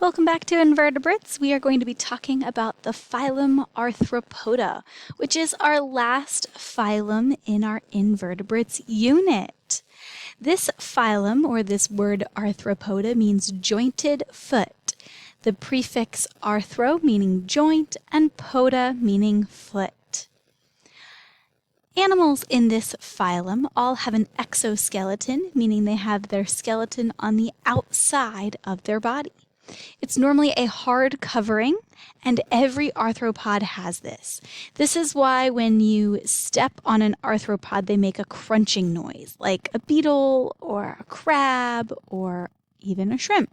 Welcome back to Invertebrates. We are going to be talking about the phylum Arthropoda, which is our last phylum in our Invertebrates unit. This phylum, or this word Arthropoda, means jointed foot. The prefix arthro, meaning joint, and poda, meaning foot. Animals in this phylum all have an exoskeleton, meaning they have their skeleton on the outside of their body. It's normally a hard covering, and every arthropod has this. This is why when you step on an arthropod, they make a crunching noise, like a beetle or a crab or even a shrimp.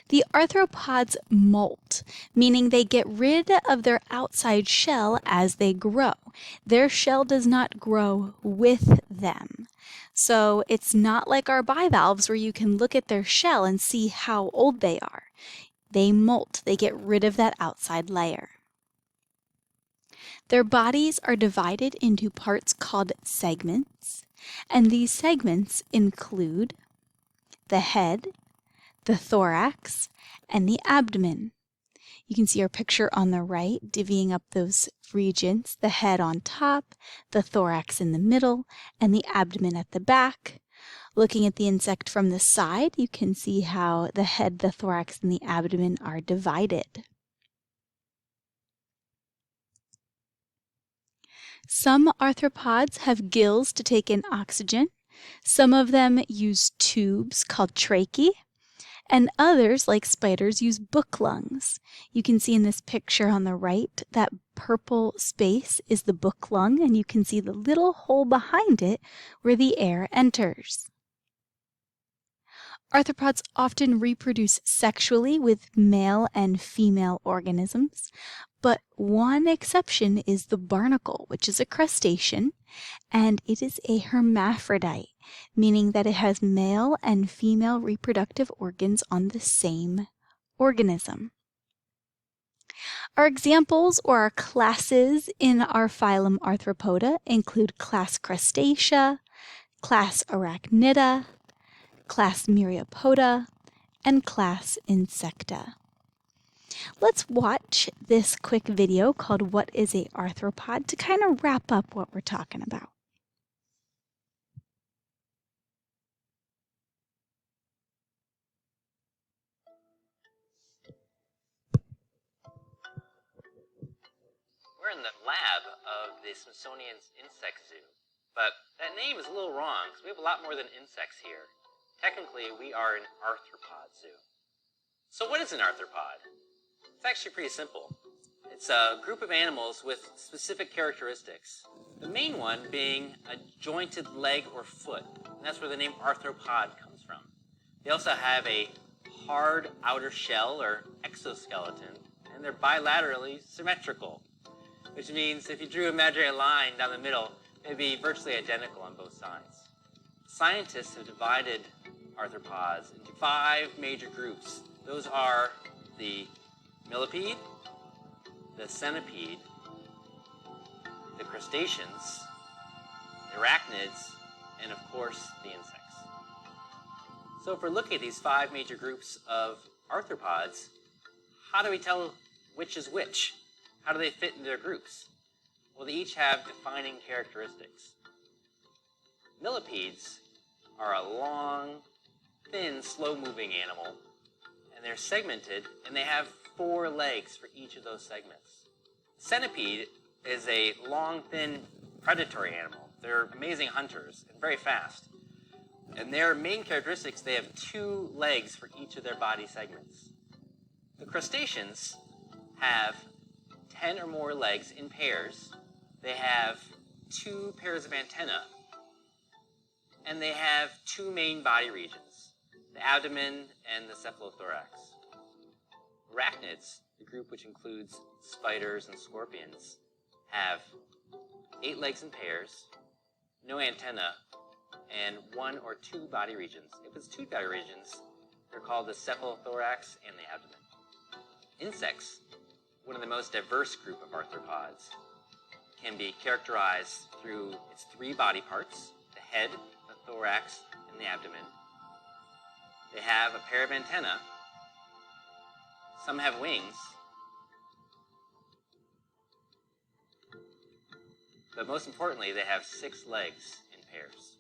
The arthropods molt, meaning they get rid of their outside shell as they grow. Their shell does not grow with them. So it's not like our bivalves where you can look at their shell and see how old they are. They molt, they get rid of that outside layer. Their bodies are divided into parts called segments, and these segments include the head, the thorax, and the abdomen. You can see our picture on the right, divvying up those regions, the head on top, the thorax in the middle, and the abdomen at the back. Looking at the insect from the side, you can see how the head, the thorax, and the abdomen are divided. Some arthropods have gills to take in oxygen. Some of them use tubes called tracheae. And others, like spiders, use book lungs. You can see in this picture on the right, that purple space is the book lung, and you can see the little hole behind it where the air enters. Arthropods often reproduce sexually with male and female organisms, but one exception is the barnacle, which is a crustacean, and it is a hermaphrodite, meaning that it has male and female reproductive organs on the same organism. Our examples or our classes in our phylum Arthropoda include class Crustacea, class Arachnida, class Myriapoda, and class Insecta. Let's watch this quick video called What is a Arthropod to kind of wrap up what we're talking about. We're in the lab of the Smithsonian's Insect Zoo, but that name is a little wrong because we have a lot more than insects here. Technically, we are an arthropod zoo. So what is an arthropod? It's actually pretty simple. It's a group of animals with specific characteristics. The main one being a jointed leg or foot, and that's where the name arthropod comes from. They also have a hard outer shell or exoskeleton, and they're bilaterally symmetrical, which means if you drew a imaginary line down the middle, it'd be virtually identical on both sides. Scientists have divided arthropods into 5 major groups. Those are the millipede, the centipede, the crustaceans, the arachnids, and of course the insects. So if we're looking at these 5 major groups of arthropods, how do we tell which is which? How do they fit into their groups? Well, they each have defining characteristics. Millipedes are a long, thin, slow-moving animal, and they're segmented, and they have 4 legs for each of those segments. Centipede is a long, thin, predatory animal. They're amazing hunters and very fast. And their main characteristics, they have 2 legs for each of their body segments. The crustaceans have 10 or more legs in pairs. They have 2 pairs of antennae, and they have 2 main body regions, the abdomen and the cephalothorax. Arachnids, the group which includes spiders and scorpions, have 8 legs in pairs, no antenna, and 1 or 2 body regions. If it's 2 body regions, they're called the cephalothorax and the abdomen. Insects, one of the most diverse group of arthropods, can be characterized through its 3 body parts, the head, the thorax, and the abdomen. They have a pair of antennae. Some have wings. But most importantly, they have 6 legs in pairs.